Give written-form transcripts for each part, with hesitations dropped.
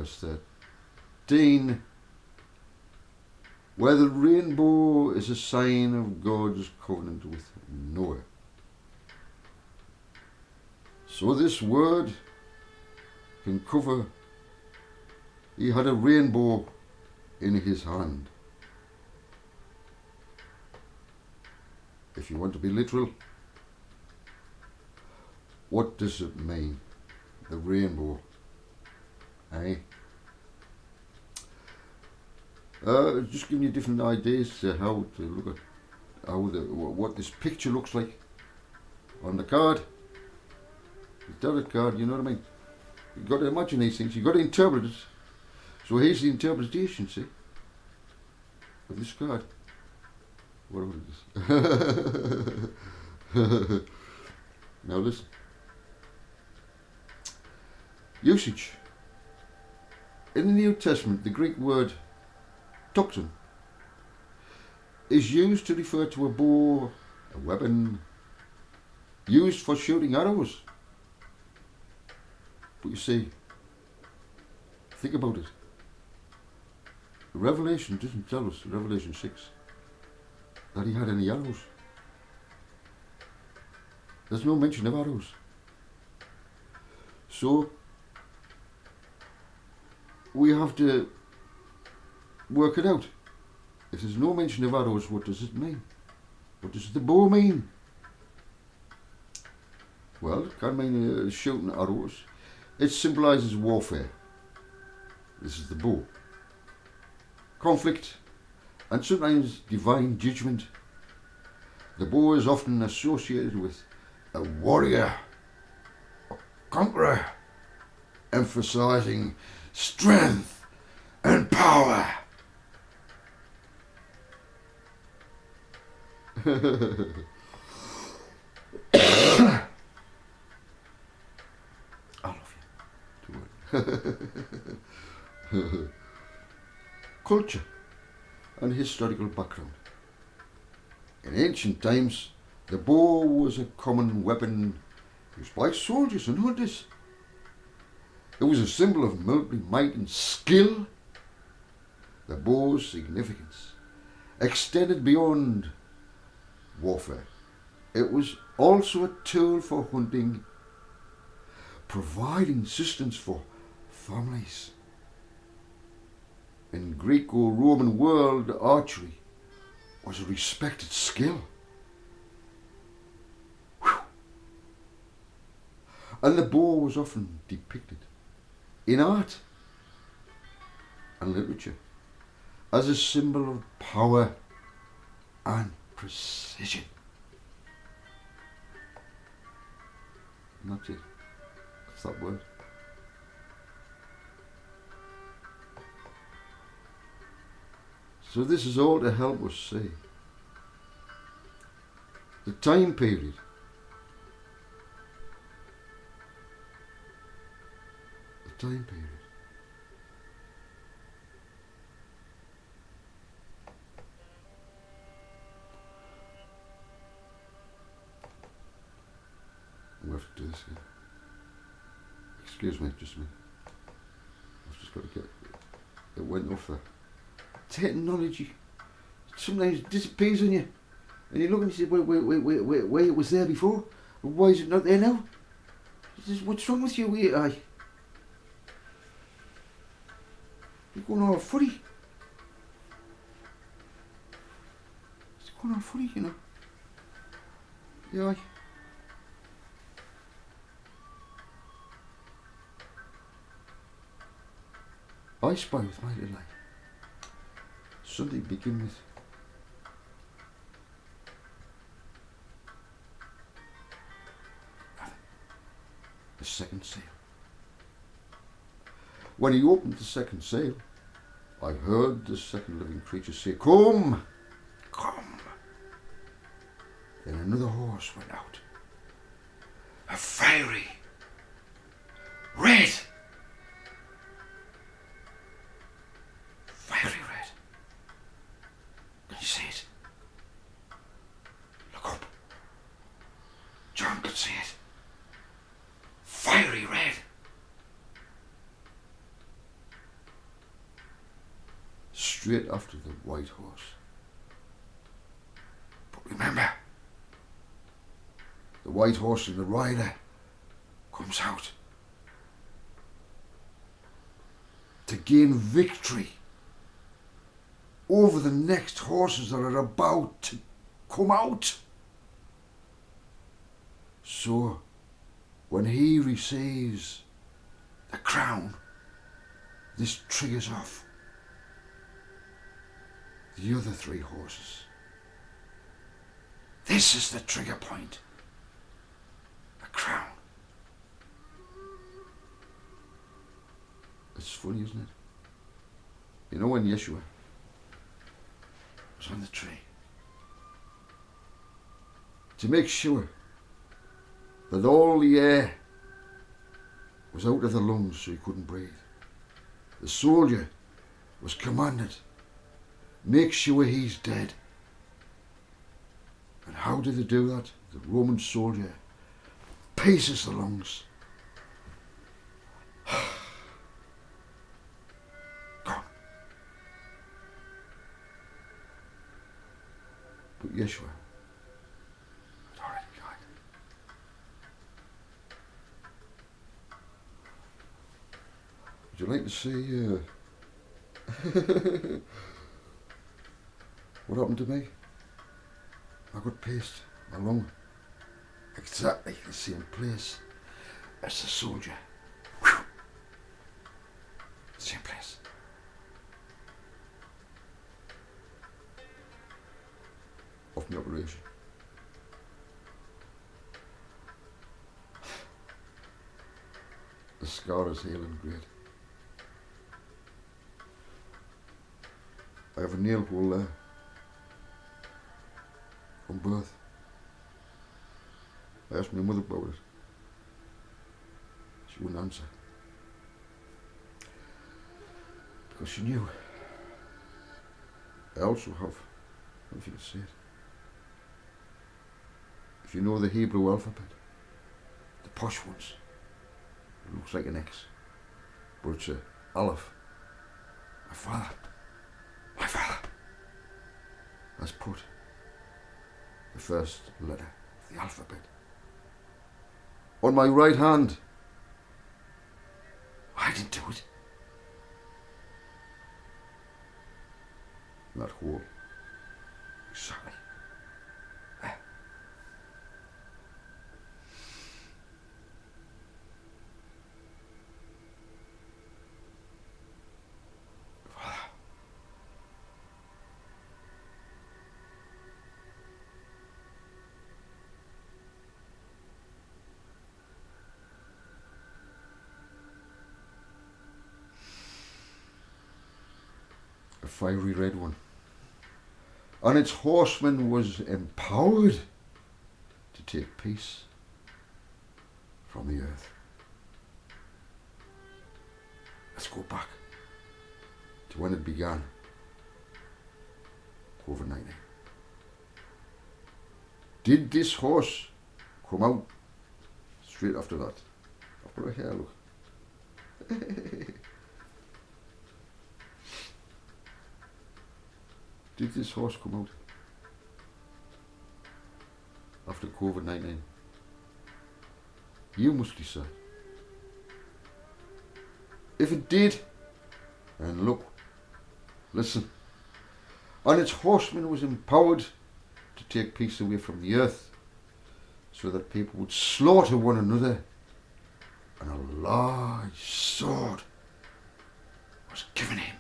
verse 13, where the rainbow is a sign of God's covenant with Noah. So this word can cover, he had a rainbow in his hand. If you want to be literal, what does it mean? The rainbow, eh? Just giving you different ideas to how to look at what this picture looks like on the card. The tarot card, you know what I mean? You've got to imagine these things, you've got to interpret it. So here's the interpretation, see, of this card. Whatever it is. Now listen. Usage. In the New Testament, the Greek word toxin is used to refer to a bow, a weapon, used for shooting arrows. But you see, think about it. Revelation doesn't tell us, Revelation 6, that he had any arrows. There's no mention of arrows. So, we have to work it out. If there's no mention of arrows, what does it mean? What does the bow mean? Well, it can mean shooting arrows. It symbolises warfare. This is the bow. Conflict and sometimes divine judgment. The bow is often associated with a warrior, a conqueror, emphasising strength and power. I love you. Culture and historical background. In ancient times, the bow was a common weapon used by soldiers and hunters. It was a symbol of military might and skill. The bow's significance extended beyond warfare. It was also a tool for hunting, providing sustenance for families. In Greco-Roman world, archery was a respected skill. Whew. And the bow was often depicted in art and literature as a symbol of power and precision. And that's it. That's that word. So this is all to help us see the time period. The time period. We have to do this again. Excuse me, just a minute. I've just got to get it went off there. Technology sometimes disappears on you, and you look and you say, where it was there before, why is it not there now? What's wrong with you? You're going all footy. It's going all footy, you know. Yeah. I spy with my little eye. Sunday begin with the second sail. When he opened the second sail, I heard the second living creature say, "Come, come." Then another horse went out, a fiery red. Fiery red. Can you see it? Look up. John can see it. Fiery red. straight after the white horse. But remember, the white horse and the rider comes out to gain victory over the next horses that are about to come out. So, when he receives the crown, this triggers off the other 3 horses. This is the trigger point. The crown. It's funny, isn't it? You know when Yeshua was on the tree, to make sure that all the air was out of the lungs so he couldn't breathe, the soldier was commanded, make sure he's dead. And how did they do that? The Roman soldier paces the lungs. Gone. But Yeshua had already died. Would you like to see what happened to me? I got pierced my lung, exactly the same place as the soldier. Whew. Same place. Off my operation. The scar is healing great. I have a nail hole there from birth. I asked my mother about it. She wouldn't answer. Because she knew. I also have, I don't know if you can see it. If you know the Hebrew alphabet, the posh ones, it looks like an X, but it's a Aleph. My father has put the first letter of the alphabet on my right hand. I didn't do it. That hole. Exactly. There. Father. A fiery red one. And its horseman was empowered to take peace from the earth. Let's go back to when it began. COVID-19. Did this horse come out straight after that? I've got a hair, look. Did this horse come out after COVID-19? You must decide. If it did, and look, listen, and its horseman was empowered to take peace away from the earth so that people would slaughter one another, and a large sword was given him.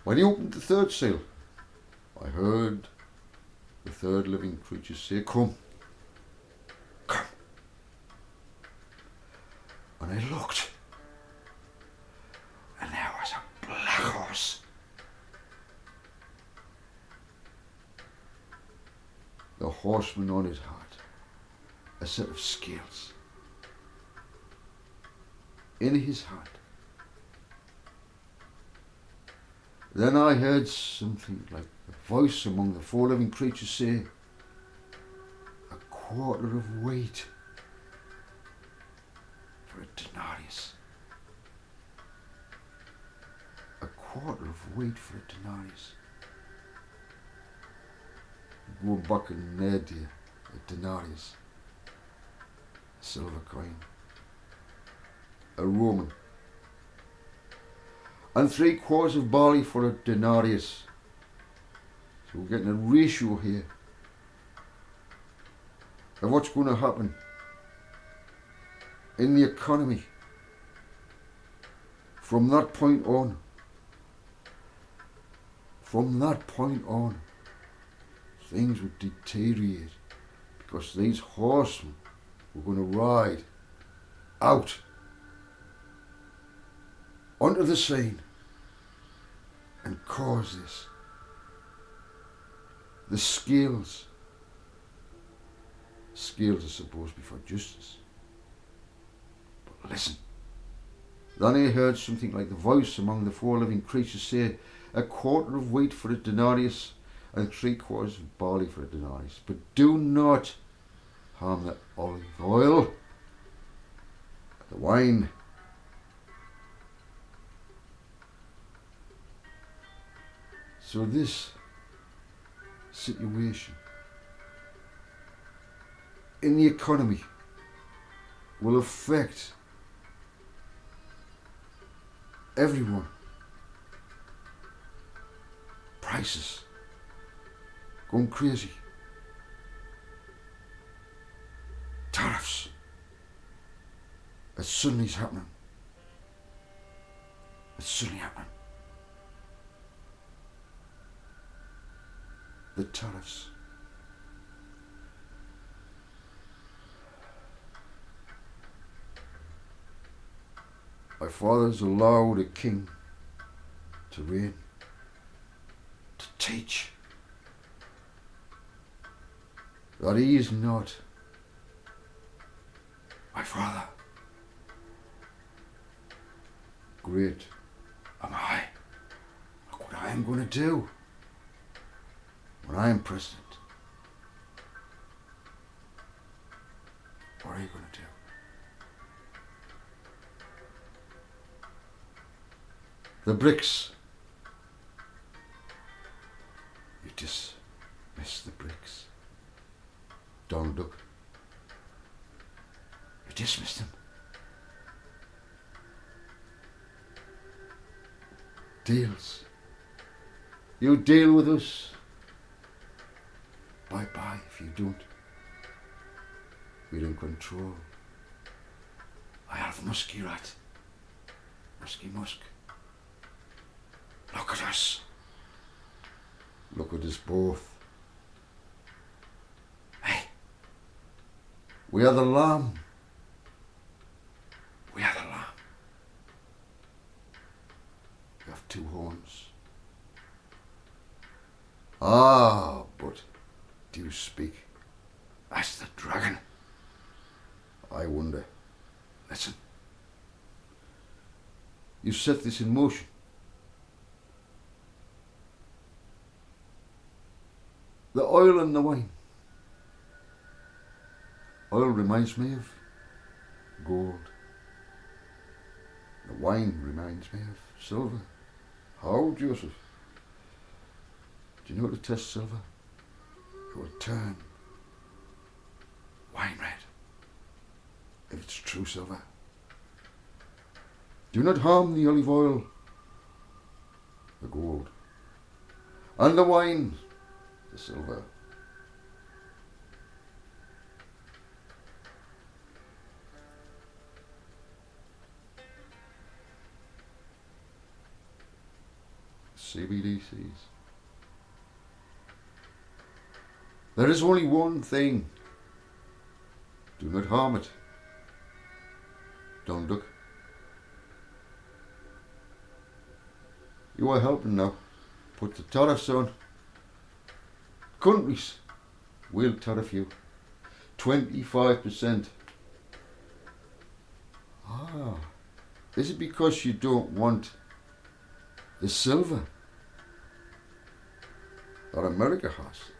When he opened the third seal, I heard the third living creature say, "Come, come." And I looked, and there was a black horse. The horseman on it had a set of scales in his hand. Then I heard something like a voice among the 4 living creatures say, "A quarter of wheat for a denarius. A quarter of wheat for a denarius. Go back in their day, a denarius, a silver coin, a Roman, and 3/4 of barley for a denarius. So we're getting a ratio here of what's going to happen in the economy from that point on. From that point on, things would deteriorate because these horsemen were going to ride out onto the scene and cause this. The scales are supposed to be for justice. But listen. Then I heard something like the voice among the 4 living creatures say, a quarter of wheat for a denarius and 3/4 of barley for a denarius. But do not harm the olive oil, the wine, so this situation in the economy will affect everyone. Prices going crazy. Tariffs. It's suddenly happening. It's suddenly happening. The tariffs. My father's allowed a king to reign, to teach that he is not my father. Great am I. Look what I am going to do when I am president. What are you going to do? The BRICS. You dismiss the BRICS. Donald Duck. You dismiss them. Deals. You deal with us. Bye-bye if you don't. We're in control. I have Muskie Rat. Muskie Musk. Look at us. Look at us both. Hey. We are the lamb. We are the lamb. We have 2 horns. Ah, but do you speak as the dragon? I wonder. Listen. You set this in motion. The oil and the wine. Oil reminds me of gold. The wine reminds me of silver. How, Joseph? Do you know how to test silver? It will turn wine red if it's true silver. Do not harm the olive oil, the gold, and the wine, the silver. CBDCs. There is only one thing. Do not harm it. Don't look. You are helping now. Put the tariffs on. Countries will tariff you. 25%. Ah, is it because you don't want the silver that America has?